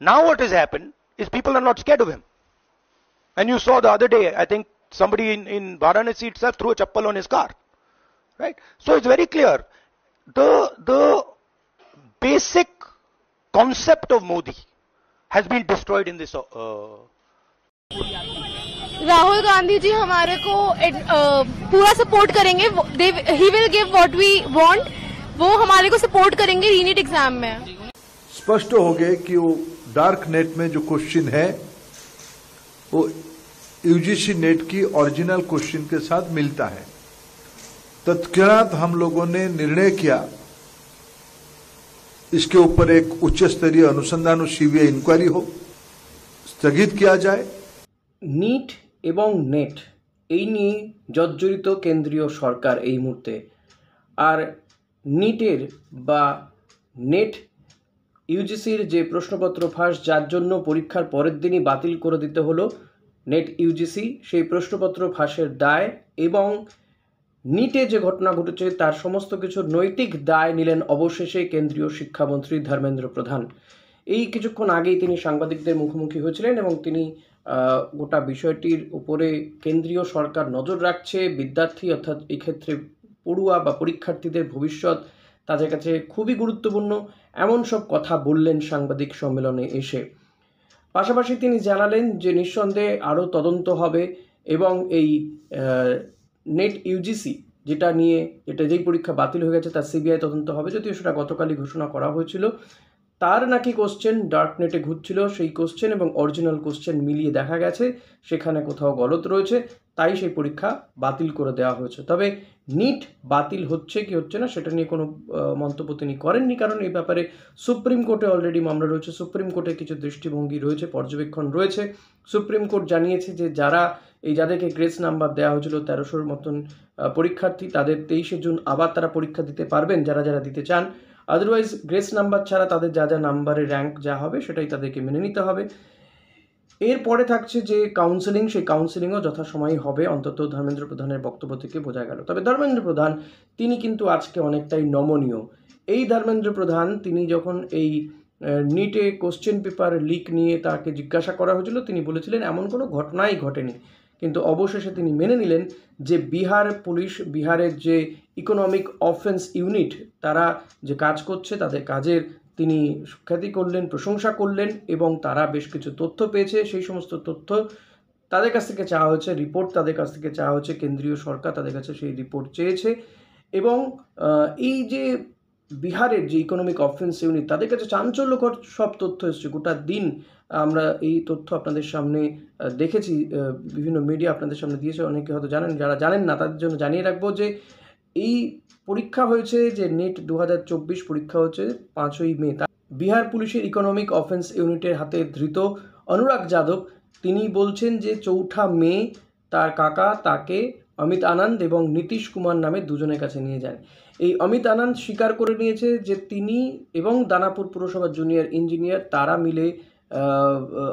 Now what has happened is people are not scared of him. And you saw the other day, I think somebody in Varanasi itself threw a chappal on his car. Right? So it's very clear. The basic concept of Modi has been destroyed in this. Rahul Gandhi ji हमारे को पूरा support करेंगे. He will give what we want. वो हमारे को support करेंगे रीनीट exam में. स्पष्ट हो गए कि वो डार्क नेट में जो क्वेश्चन है वो यूजीसी नेट की ओरिजिनल क्वेश्चन के साथ मिलता है. तत्क्षणात हम लोगों ने निर्णय किया इसके ऊपर एक उच्च स्तरीय अनुसंधान और सीबीआई इंक्वायरी हो, स्थगित किया जाए. नीट এবং নেট এই নিয়ে জর্জরিত কেন্দ্রীয় সরকার এই মুহূর্তে. আর নিটের বা নেট ইউজিসির যে প্রশ্নপত্র ফাঁস যার জন্য পরীক্ষার পরের দিনই বাতিল করে দিতে হলো নেট ইউজিসি, সেই প্রশ্নপত্র ফাঁসের দায় এবং নিটে যে ঘটনা ঘটেছে তার সমস্ত কিছু নৈতিক দায় নিলেন অবশেষে কেন্দ্রীয় শিক্ষামন্ত্রী ধর্মেন্দ্র প্রধান. এই কিছুক্ষণ আগেই তিনি সাংবাদিকদের মুখোমুখি হয়েছিলেন এবং তিনি গোটা বিষয়টির উপরে কেন্দ্রীয় সরকার নজর রাখছে, বিদ্যার্থী অর্থাৎ এই ক্ষেত্রে পড়ুয়া বা পরীক্ষার্থীদের ভবিষ্যৎ তাদের কাছে খুবই গুরুত্বপূর্ণ, এমন সব কথা বললেন সাংবাদিক সম্মেলনে এসে. পাশাপাশি তিনি জানালেন যে নিঃসন্দেহে আরও তদন্ত হবে এবং এই নেট ইউজিসি যেই পরীক্ষা বাতিল হয়ে গেছে তার সিবিআই তদন্ত হবে. যদিও সেটা গতকালই ঘোষণা করা হয়েছিল. তার নাকি কোশ্চেন ডার্ক নেটে ঘুরছিল, সেই কোশ্চেন এবং অরিজিনাল কোশ্চেন মিলিয়ে দেখা গেছে সেখানে কোথাও গলত রয়েছে, তাই সেই পরীক্ষা বাতিল করে দেওয়া হয়েছে. তবে নিট বাতিল হচ্ছে কি হচ্ছে না সেটা নিয়ে কোনো মন্তব্য তিনি করেননি, কারণ এই ব্যাপারে সুপ্রিম কোর্টে অলরেডি মামলা রয়েছে. সুপ্রিম কোর্টে কিছু দৃষ্টিভঙ্গি রয়েছে, পর্যবেক্ষণ রয়েছে. সুপ্রিম কোর্ট জানিয়েছে যে যাদেরকে গ্রেস নাম্বার দেওয়া হয়েছিল 1300-র মতন পরীক্ষার্থী, তাদের 23শে জুন আবার তারা পরীক্ষা দিতে পারবেন যারা দিতে চান. আদারওয়াইজ গ্রেস নাম্বার ছাড়া তাদের যা নাম্বারের র্যাঙ্ক যা হবে সেটাই তাদেরকে মেনে নিতে হবে. এরপরে থাকছে যে কাউন্সেলিং, সেই কাউন্সেলিংও যথাসময়ে হবে, অন্তত ধর্মেন্দ্র প্রধানের বক্তব্য থেকে বোঝা গেল. তবে ধর্মেন্দ্র প্রধান তিনি কিন্তু আজকে অনেকটাই নমনীয়. এই ধর্মেন্দ্র প্রধান তিনি যখন এই নিটে কোশ্চেন পেপার লিক নিয়ে তাকে জিজ্ঞাসা করা হয়েছিল তিনি বলেছিলেন এমন কোনো ঘটনাই ঘটেনি, কিন্তু অবশেষে তিনি মেনে নিলেন যে বিহার পুলিশ, বিহারের যে ইকোনমিক অফেন্স ইউনিট তারা যে কাজ করছে তাদের কাজের তিনি সুখ্যাতি করলেন, প্রশংসা করলেন এবং তারা বেশ কিছু তথ্য পেয়েছে. সেই সমস্ত তথ্য তাদের কাছ থেকে চাওয়া হয়েছে, রিপোর্ট তাদের কাছ থেকে চাওয়া হয়েছে, কেন্দ্রীয় সরকার তাদের কাছে সেই রিপোর্ট চেয়েছে. এবং এই যে বিহারের যে ইকোনমিক অফেন্স ইউনিট তাদের কাছে চাঞ্চল্যকর সব তথ্য এসেছে. গোটা দিন আমরা এই তথ্য আপনাদের সামনে দেখেছি, বিভিন্ন মিডিয়া আপনাদের সামনে দিয়েছে, অনেকে হয়তো জানেন, যারা জানেন না তাদের জন্য জানিয়ে রাখবো যে এই পরীক্ষা হয়েছে যে নেট 2024 পরীক্ষা হচ্ছে 5ই মে. বিহার পুলিশের ইকোনমিক অফেন্স ইউনিটের হাতে ধৃত অনুরাগ যাদব তিনি বলছেন যে 4 মে তার কাকা তাকে অমিত আনন্দ এবং নীতিশ কুমার নামে দুজনের কাছে নিয়ে যান. এই অমিত আনন্দ স্বীকার করে নিয়েছে যে তিনি এবং দানাপুর পুরসভার জুনিয়র ইঞ্জিনিয়ার তারা মিলে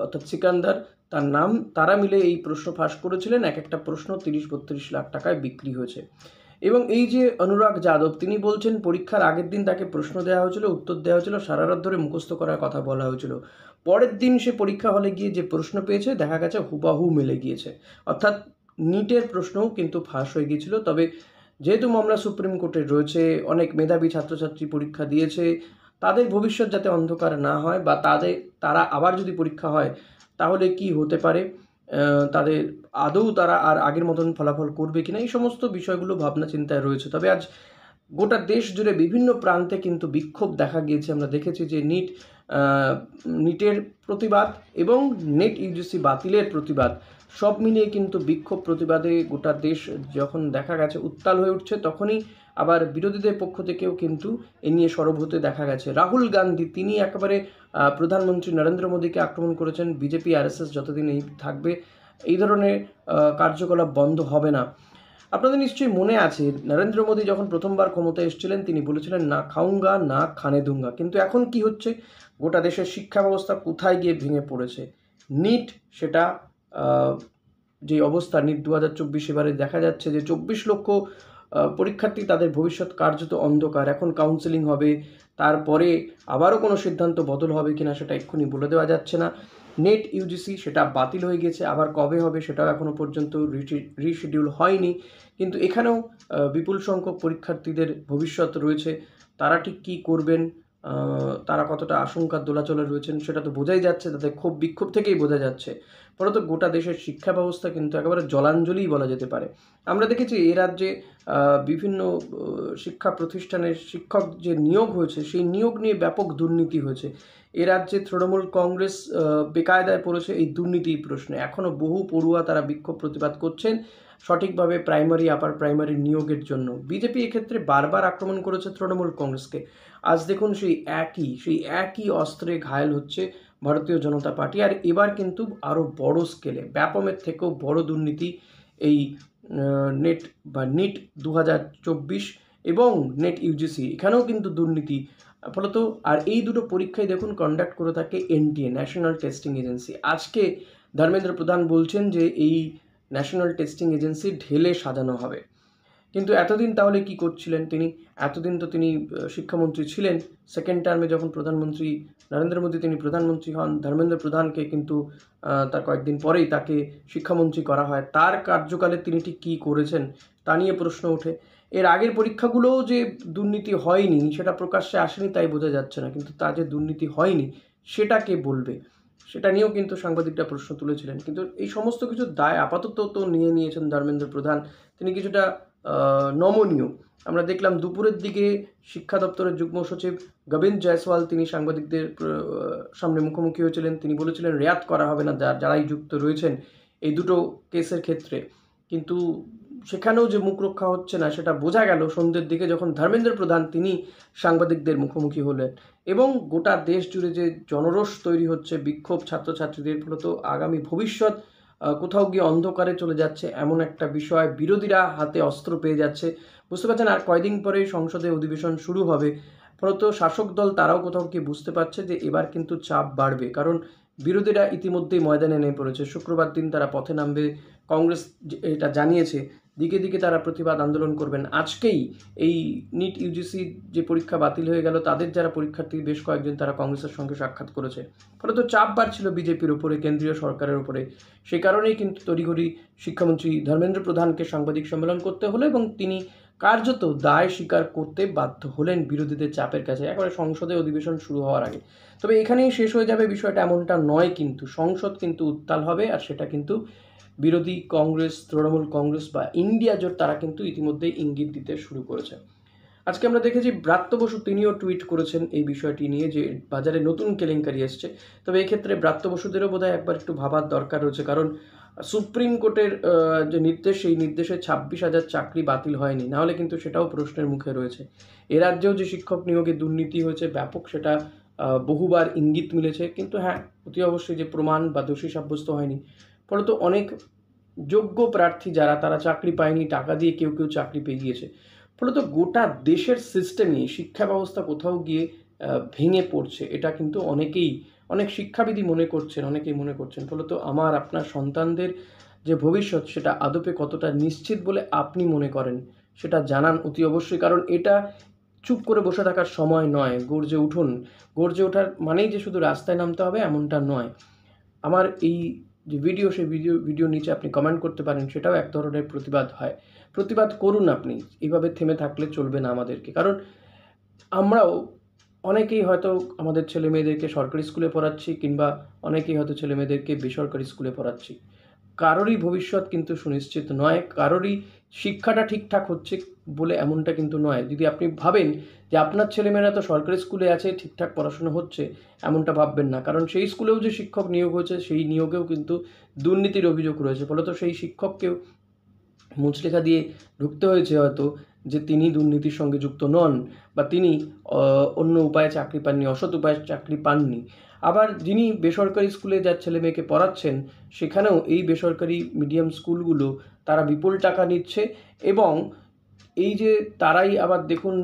অর্থাৎ সিকান্দার তার নাম, তারা মিলে এই প্রশ্ন ফাঁস করেছিলেন. একটা প্রশ্ন 30-32 লাখ টাকায় বিক্রি হয়েছে. এবং এই যে অনুরাগ যাদব তিনি বলছেন পরীক্ষার আগের দিন তাকে প্রশ্ন দেওয়া হয়েছিল, উত্তর দেওয়া হয়েছিল, সারা রাত ধরে মুখস্থ করার কথা বলা হয়েছিল. পরের দিন সে পরীক্ষা হলে গিয়ে যে প্রশ্ন পেয়েছে দেখা গেছে হুবাহু মিলে গিয়েছে, অর্থাৎ নিটের প্রশ্নও কিন্তু ফাঁস হয়ে গিয়েছিল. তবে যেহেতু মামলা সুপ্রিম কোর্টে রয়েছে, অনেক মেধাবী ছাত্রছাত্রী পরীক্ষা দিয়েছে, তাদের ভবিষ্যৎ যাতে অন্ধকার না হয় বা তারা আবার যদি পরীক্ষা হয় তাহলে কি হতে পারে, তাদের আদৌ তারা আর আগের মতন ফলাফল করবে কিনা, এই সমস্ত বিষয়গুলো ভাবনা চিন্তায় রয়েছে. তবে আজ গোটা দেশ জুড়ে বিভিন্ন প্রান্তে কিন্তু বিক্ষোভ দেখা গিয়েছে. আমরা দেখেছি যে নিটের প্রতিবাদ এবং নেট ইউজিসি বাতিলের প্রতিবাদ সব মিলিয়ে কিন্তু বিক্ষোভ প্রতিবাদে গোটা দেশ যখন দেখা গেছে উত্তাল হয়ে উঠছে, তখনই আবার বিরোধীদের পক্ষ থেকেও কিন্তু এ নিয়ে সরব হতে দেখা গেছে. রাহুল গান্ধী তিনি একেবারে প্রধানমন্ত্রী নরেন্দ্র মোদীকে আক্রমণ করেছেন. বিজেপি আরএসএস যতদিন এই থাকবে এই ধরনের কার্যকলাপ বন্ধ হবে না. আপনাদের নিশ্চয়ই মনে আছে নরেন্দ্র মোদী যখন প্রথমবার ক্ষমতায় এসেছিলেন তিনি বলেছিলেন না খাউঙ্গা না খানে দুঙ্গা, কিন্তু এখন কি হচ্ছে, গোটা দেশের শিক্ষা ব্যবস্থা কোথায় গিয়ে ভেঙে পড়েছে. নিট সেটা যে অবস্থা, নিট 2024 এবারে দেখা যাচ্ছে যে 24 লক্ষ পরীক্ষার্থী তাদের ভবিষ্যৎ কার্যত অন্ধকার. এখন কাউন্সেলিং হবে, তারপরে আবারও কোনো সিদ্ধান্ত বদল হবে কিনা সেটা এক্ষুনি বলে দেওয়া যাচ্ছে না। নেট ইউজিসি সেটা বাতিল হয়ে গেছে, আবার কবে হবে সেটাও এখনও পর্যন্ত রিশিডিউল হয়নি। কিন্তু এখানেও বিপুল সংখ্যক পরীক্ষার্থীদের ভবিষ্যৎ রয়েছে। তারা ঠিক কী করবেন, তারা কতটা আশঙ্কার দোলাচলে রয়েছেন সেটা তো বোঝাই যাচ্ছে, তাদের ক্ষোভ বিক্ষোভ থেকেই বোঝা যাচ্ছে। ফলত গোটা দেশের শিক্ষা ব্যবস্থা কিন্তু একেবারে জলাঞ্জলিই বলা যেতে পারে। আমরা দেখেছি এ রাজ্যে বিভিন্ন শিক্ষা প্রতিষ্ঠানের শিক্ষক যে নিয়োগ হয়েছে সেই নিয়োগ নিয়ে ব্যাপক দুর্নীতি হয়েছে। এ রাজ্যে তৃণমূল কংগ্রেস বেকায়দায় পড়েছে এই দুর্নীতির প্রশ্নে। এখনও বহু পড়ুয়া তারা বিক্ষোভ প্রতিবাদ করছেন সঠিকভাবে প্রাইমারি আপার প্রাইমারি নিয়োগের জন্য। বিজেপি এক্ষেত্রে বারবার আক্রমণ করেছে তৃণমূল কংগ্রেসকে। আজ দেখুন সেই একই অস্ত্রে ঘায়েল হচ্ছে ভারতীয় জনতা পার্টি। আর এবার কিন্তু আরও বড় স্কেলে, ব্যাপমের থেকেও বড় দুর্নীতি এই নেট বা নিট 2024 এবং নেট ইউজিসি, এখানেও কিন্তু দুর্নীতি ফলত। আর এই দুটো পরীক্ষায় দেখুন কন্ডাক্ট করে থাকে এনটিএ, ন্যাশনাল টেস্টিং এজেন্সি। আজকে ধর্মেন্দ্র প্রধান বলছেন যে এই ন্যাশনাল টেস্টিং এজেন্সি ঢেলে সাজানো হবে। কিন্তু এতদিন তাহলে কি করছিলেন তিনি? এতদিন তো তিনি শিক্ষামন্ত্রী ছিলেন। সেকেন্ড টার্মে যখন প্রধানমন্ত্রী নরেন্দ্র মোদী তিনি প্রধানমন্ত্রী হন, ধর্মেন্দ্র প্রধানকে কিন্তু তার কয়েকদিন পরেই তাকে শিক্ষামন্ত্রী করা হয়। তার কার্যকালে তিনি ঠিক কী করেছেন তা নিয়ে প্রশ্ন ওঠে। এর আগের পরীক্ষাগুলোও যে দুর্নীতি হয়নি সেটা প্রকাশ্যে আসেনি তাই বোঝা যাচ্ছে না, কিন্তু তা যে দুর্নীতি হয়নি সেটা কে বলবে, সেটা নিয়েও কিন্তু সাংবাদিকরা প্রশ্ন তুলেছিলেন। কিন্তু এই সমস্ত কিছু দায় আপাতত তো নিয়ে নিয়েছেন ধর্মেন্দ্র প্রধান। তিনি কিছুটা নমনীয়। আমরা দেখলাম দুপুরের দিকে শিক্ষা দপ্তরের যুগ্ম সচিব গোবিন্দ জয়সওয়াল তিনি সাংবাদিকদের সামনে মুখোমুখি হয়েছিলেন। তিনি বলেছিলেন রেয়াত করা হবে না যারাই যুক্ত রয়েছেন এই দুটো কেসের ক্ষেত্রে। কিন্তু সেখানেও যে মুখ রক্ষা হচ্ছে না সেটা বোঝা গেল সন্ধ্যের দিকে যখন ধর্মেন্দ্র প্রধান তিনি সাংবাদিকদের মুখোমুখি হলেন। এবং গোটা দেশ জুড়ে যে জনরোষ তৈরি হচ্ছে, বিক্ষোভ ছাত্রছাত্রীদের, ফলত আগামী ভবিষ্যৎ কোথাও গিয়ে অন্ধকারে চলে যাচ্ছে এমন একটা বিষয়, বিরোধীরা হাতে অস্ত্র পেয়ে যাচ্ছে। বুঝতে পারছেন আর কয়দিন পরে সংসদে অধিবেশন শুরু হবে। ফলত শাসক দল তারাও কোথাও গিয়ে বুঝতে পারছে যে এবার কিন্তু চাপ বাড়বে, কারণ বিরোধীরা ইতিমধ্যেই ময়দানে নেমে পড়েছে। শুক্রবার দিন তারা পথে নামবে, কংগ্রেস এটা জানিয়েছে। দিকে দিকে তারা প্রতিবাদ আন্দোলন করবেন। আজকেই এই নিট ইউজিসি যে পরীক্ষা বাতিল হয়ে গেল তাদের যারা পরীক্ষার্থী বেশ কয়েকজন তারা কংগ্রেসের সঙ্গে সাক্ষাৎ করেছে। ফলত চাপ বাড়ছিল বিজেপির উপরে, কেন্দ্রীয় সরকারের উপরে। সেই কারণেই কিন্তু তড়িঘড়ি শিক্ষামন্ত্রী ধর্মেন্দ্র প্রধানকে সাংবাদিক সম্মেলন করতে হলো এবং তিনি কার্যত দায় স্বীকার করতে বাধ্য হলেন বিরোধীদের চাপের কাছে একেবারে সংসদে অধিবেশন শুরু হওয়ার আগে। তবে এখানেই শেষ হয়ে যাবে বিষয়টা এমনটা নয়, কিন্তু সংসদ কিন্তু উত্তাল হবে। আর সেটা কিন্তু বিরোধী কংগ্রেস, তৃণমূল কংগ্রেস বা ইন্ডিয়া জোট তারা কিন্তু ইতিমধ্যেই ইঙ্গিত দিতে শুরু করেছে। আজকে আমরা দেখেছি ব্রাত্য বসু তিনিও টুইট করেছেন এই বিষয়টি নিয়ে যে বাজারে নতুন কেলেঙ্কারি এসছে। তবে এই ক্ষেত্রে ব্রাত্য বসুদেরও বোধহয় একবার একটু ভাবার দরকার রয়েছে, কারণ সুপ্রিম কোর্টের যে নির্দেশ, সেই নির্দেশে 26,000 চাকরি বাতিল হয়নি, নাহলে কিন্তু সেটাও প্রশ্নের মুখে রয়েছে। এ রাজ্যেও যে শিক্ষক নিয়োগে দুর্নীতি হয়েছে ব্যাপক, সেটা বহুবার ইঙ্গিত মিলেছে। কিন্তু হ্যাঁ, অতি অবশ্যই যে প্রমাণ বা দোষী সাব্যস্ত হয়নি। ফলত অনেক যোগ্য প্রার্থী যারা তারা চাকরি পায়নি, টাকা দিয়ে কেউ কেউ চাকরি পেয়ে গিয়েছে। ফলত গোটা দেশের সিস্টেমই, শিক্ষা ব্যবস্থা কোথাও গিয়ে ভেঙে পড়ছে। এটা কিন্তু অনেক শিক্ষাবিদই মনে করছেন, অনেকেই মনে করছেন। ফলত আমার আপনার সন্তানদের যে ভবিষ্যৎ সেটা আদপে কতটা নিশ্চিত বলে আপনি মনে করেন সেটা জানান অতি অবশ্যই, কারণ এটা চুপ করে বসে থাকার সময় নয়। গর্জে উঠুন। গর্জে ওঠার মানেই যে শুধু রাস্তায় নামতে হবে এমনটা নয়। আমার এই যে ভিডিও, সেই ভিডিও নিচে আপনি কমেন্ট করতে পারেন, সেটাও এক ধরনের প্রতিবাদ হয়। প্রতিবাদ করুন আপনি, এইভাবে থেমে থাকলে চলবে না আমাদেরকে। কারণ আমরাও অনেকেই হয়তো আমাদের ছেলে মেয়েদেরকে সরকারি স্কুলে পড়াচ্ছি, কিংবা অনেকেই হয়তো ছেলে মেয়েদেরকে বেসরকারি স্কুলে পড়াচ্ছি। কারোরই ভবিষ্যৎ কিন্তু সুনিশ্চিত নয়, কারোরই শিক্ষাটা ঠিকঠাক হচ্ছে বলে এমনটা কিন্তু নয়। যদি আপনি ভাবেন যে আপনার ছেলেমেয়েরা তো সরকারি স্কুলে আছে, ঠিকঠাক পড়াশোনা হচ্ছে, এমনটা ভাববেন না, কারণ সেই স্কুলেও যে শিক্ষক নিয়োগ হয়েছে সেই নিয়োগেও কিন্তু দুর্নীতির অভিযোগ রয়েছে। ফলত সেই শিক্ষককেও মুচলেখা দিয়ে ঢুকতে হয়েছে হয়তো যে তিনি দুর্নীতির সঙ্গে যুক্ত নন, বা তিনি অন্য উপায়ে চাকরি পাননি, অসৎ উপায়ে চাকরি পাননি। আবার যিনি বেসরকারি স্কুলে যার ছেলে মেয়েকে পড়াচ্ছেন সেখানেও এই বেসরকারি মিডিয়াম স্কুলগুলো তারা বিপুল টাকা নিচ্ছে, এবং এই যে তারাই আবার দেখুন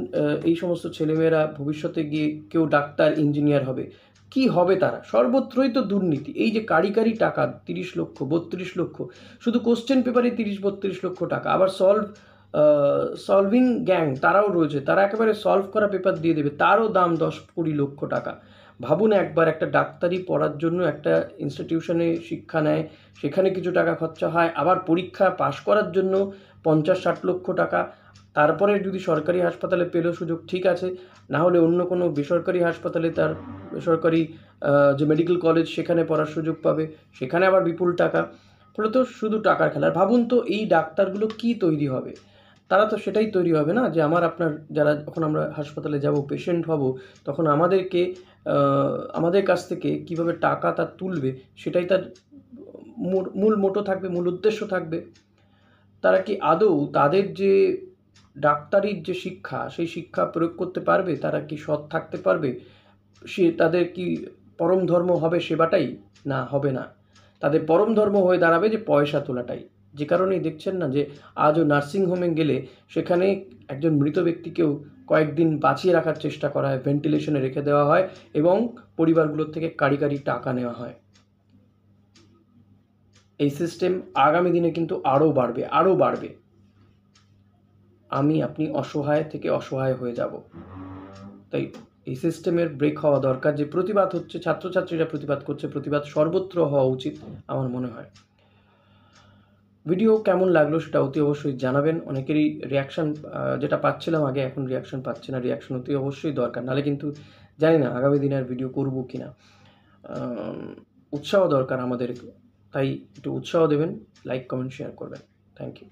এই সমস্ত ছেলেমেয়েরা ভবিষ্যতে গিয়ে কেউ ডাক্তার, ইঞ্জিনিয়ার হবে। কি হবে তারা? সর্বত্রই তো দুর্নীতি। এই যে কারি টাকা 30 লক্ষ, 32 লক্ষ, শুধু কোশ্চেন পেপারে 30-32 লক্ষ টাকা, আবার সলভ সলভিং গ্যাং তারাও রয়েছে, তারা একেবারে সলভ করা পেপার দিয়ে দেবে, তারও দাম 10-20 লক্ষ টাকা। ভাবুন একবার, একটা ডাক্তারি পড়ার জন্য একটা ইনস্টিটিউশনে শিক্ষা নেয়, সেখানে কিছু টাকা খরচা হয়, আবার পরীক্ষা পাশ করার জন্য 50-60 লক্ষ টাকা। তারপরে যদি সরকারি হাসপাতালে পেলেও সুযোগ, ঠিক আছে, না হলে অন্য কোনো বেসরকারি হাসপাতালে, তার বেসরকারি যে মেডিকেল কলেজ সেখানে পড়ার সুযোগ পাবে, সেখানে আবার বিপুল টাকা। ফলে তো শুধু টাকার খেলা। ভাবুন তো এই ডাক্তারগুলো কি তৈরি হবে, তারা তো সেটাই তৈরি হবে না যে আমার আপনার যারা, যখন আমরা হাসপাতালে যাব, পেশেন্ট হব, তখন আমাদেরকে আমাদের কাছ থেকে কিভাবে টাকা তার তুলবে, সেটাই তার মূল মোটো থাকবে, মূল উদ্দেশ্য থাকবে। তারা কি আদৌ তাদের যে ডাক্তারির যে শিক্ষা, সেই শিক্ষা প্রয়োগ করতে পারবে? তারা কি সৎ থাকতে পারবে? সে তাদের কি পরম ধর্ম হবে সেবাটাই? না, হবে না। তাদের পরম ধর্ম হয়ে দাঁড়াবে যে পয়সা তোলাটাই। যে কারণেই দেখছেন না যে আজও নার্সিংহোমে গেলে সেখানে একজন মৃত ব্যক্তিকেও কয়েকদিন বাঁচিয়ে রাখার চেষ্টা করা হয়, ভেন্টিলেশনে রেখে দেওয়া হয় এবং পরিবারগুলোর থেকে কাড়ি কাড়ি টাকা নেওয়া হয়। এই সিস্টেম আগামী দিনে কিন্তু আরও বাড়বে, আরও বাড়বে। আপনি অসহায় থেকে অসহায় হয়ে যাব। তাই এই সিস্টেমের ব্রেক হওয়া দরকার। যে প্রতিবাদ হচ্ছে, ছাত্রছাত্রীরা প্রতিবাদ করছে, প্রতিবাদ সর্বত্র হওয়া উচিত আমার মনে হয়। ভিডিও কেমন লাগলো সেটা অতি অবশ্যই জানাবেন। অনেকেরই রিয়াকশান যেটা পাচ্ছিলাম আগে, এখন রিয়াকশান পাচ্ছি না। রিয়াকশান অতি অবশ্যই দরকার, নাহলে কিন্তু জানি না আগামী দিনে আর ভিডিও করবো কিনা। উৎসাহ দরকার আমাদের, তাই একটু উৎসাহ দেবেন, লাইক কমেন্ট শেয়ার করবেন। Thank you.